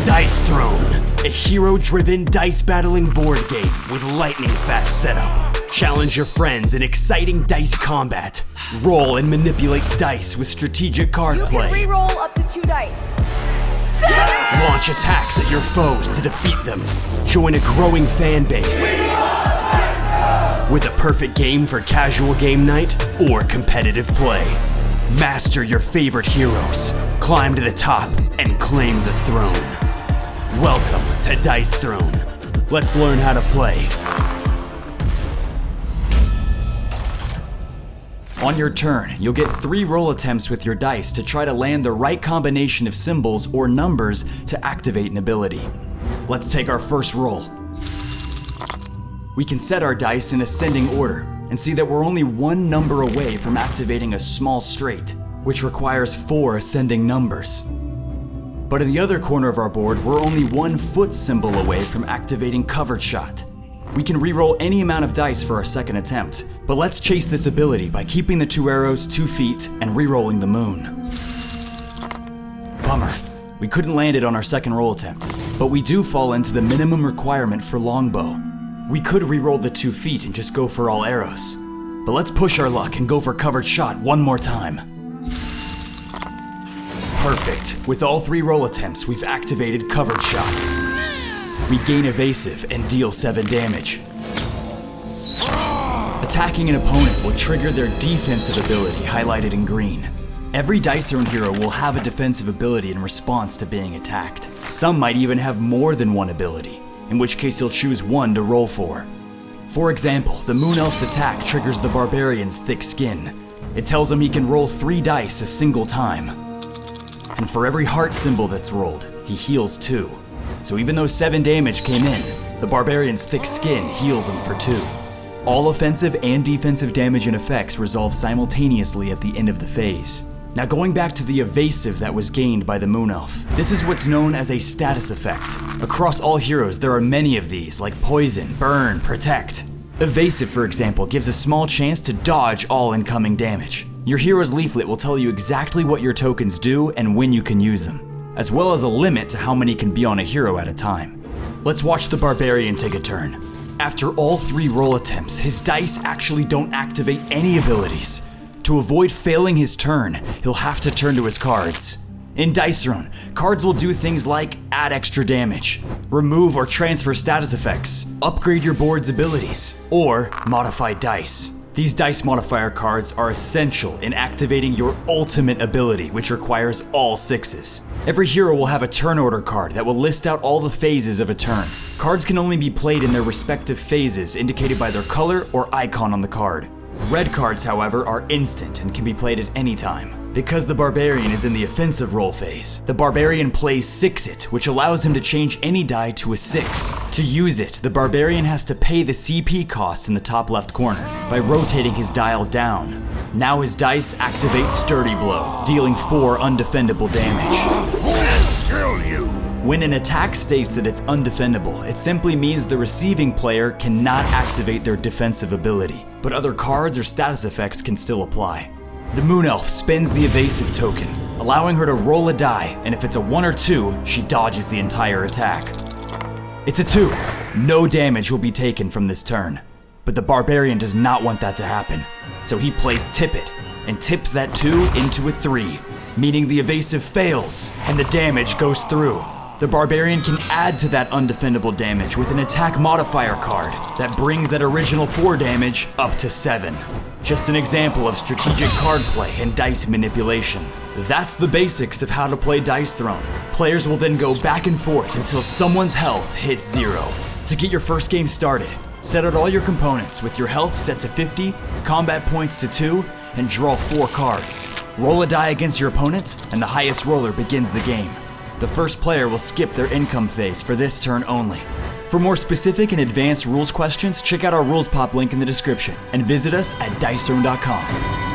Dice Throne, a hero-driven dice battling board game with lightning-fast setup. Challenge your friends in exciting dice combat. Roll and manipulate dice with strategic card play. You can re-roll up to 2 dice. Launch attacks at your foes to defeat them. Join a growing fan base. With a perfect game for casual game night or competitive play. Master your favorite heroes, climb to the top, and claim the throne. Welcome to Dice Throne. Let's learn how to play. On your turn, you'll get 3 roll attempts with your dice to try to land the right combination of symbols or numbers to activate an ability. Let's take our first roll. We can set our dice in ascending order and see that we're only 1 number away from activating a small straight, which requires 4 ascending numbers. But in the other corner of our board, we're only 1 foot symbol away from activating covered shot. We can re-roll any amount of dice for our second attempt, but let's chase this ability by keeping the 2 arrows 2 feet and re-rolling the moon. Bummer, we couldn't land it on our second roll attempt, but we do fall into the minimum requirement for longbow. We could re-roll the 2 feet and just go for all arrows, but let's push our luck and go for covered shot one more time. Perfect, with all 3 roll attempts, we've activated covered shot. We gain evasive and deal 7 damage. Attacking an opponent will trigger their defensive ability highlighted in green. Every Dice Throne hero will have a defensive ability in response to being attacked. Some might even have more than 1 ability, in which case he'll choose 1 to roll for. For example, the Moon Elf's attack triggers the Barbarian's Thick Skin. It tells him he can roll 3 dice a single time. And for every heart symbol that's rolled, he heals 2. So even though 7 damage came in, the Barbarian's Thick Skin heals him for 2. All offensive and defensive damage and effects resolve simultaneously at the end of the phase. Now going back to the evasive that was gained by the Moon Elf, this is what's known as a status effect. Across all heroes, there are many of these, like Poison, Burn, Protect. Evasive, for example, gives a small chance to dodge all incoming damage. Your hero's leaflet will tell you exactly what your tokens do and when you can use them, as well as a limit to how many can be on a hero at a time. Let's watch the Barbarian take a turn. After all 3 roll attempts, his dice actually don't activate any abilities. To avoid failing his turn, he'll have to turn to his cards. In Dice Throne, cards will do things like add extra damage, remove or transfer status effects, upgrade your board's abilities, or modify dice. These dice modifier cards are essential in activating your ultimate ability, which requires all 6s. Every hero will have a turn order card that will list out all the phases of a turn. Cards can only be played in their respective phases indicated by their color or icon on the card. Red cards, however, are instant and can be played at any time. Because the Barbarian is in the offensive roll phase, the Barbarian plays 6-it, which allows him to change any die to a 6. To use it, the Barbarian has to pay the CP cost in the top left corner by rotating his dial down. Now his dice activate Sturdy Blow, dealing 4 undefendable damage. Kill you! When an attack states that it's undefendable, it simply means the receiving player cannot activate their defensive ability, but other cards or status effects can still apply. The Moon Elf spends the evasive token, allowing her to roll a die, and if it's a 1 or 2, she dodges the entire attack. It's a 2. No damage will be taken from this turn. But the Barbarian does not want that to happen, so he plays Tip It, and tips that 2 into a 3, meaning the evasive fails, and the damage goes through. The Barbarian can add to that undefendable damage with an attack modifier card that brings that original 4 damage up to 7. Just an example of strategic card play and dice manipulation. That's the basics of how to play Dice Throne. Players will then go back and forth until someone's health hits 0. To get your first game started, set out all your components with your health set to 50, combat points to 2, and draw 4 cards. Roll a die against your opponent, and the highest roller begins the game. The first player will skip their income phase for this turn only. For more specific and advanced rules questions, check out our Rules Pop link in the description and visit us at dicethrone.com.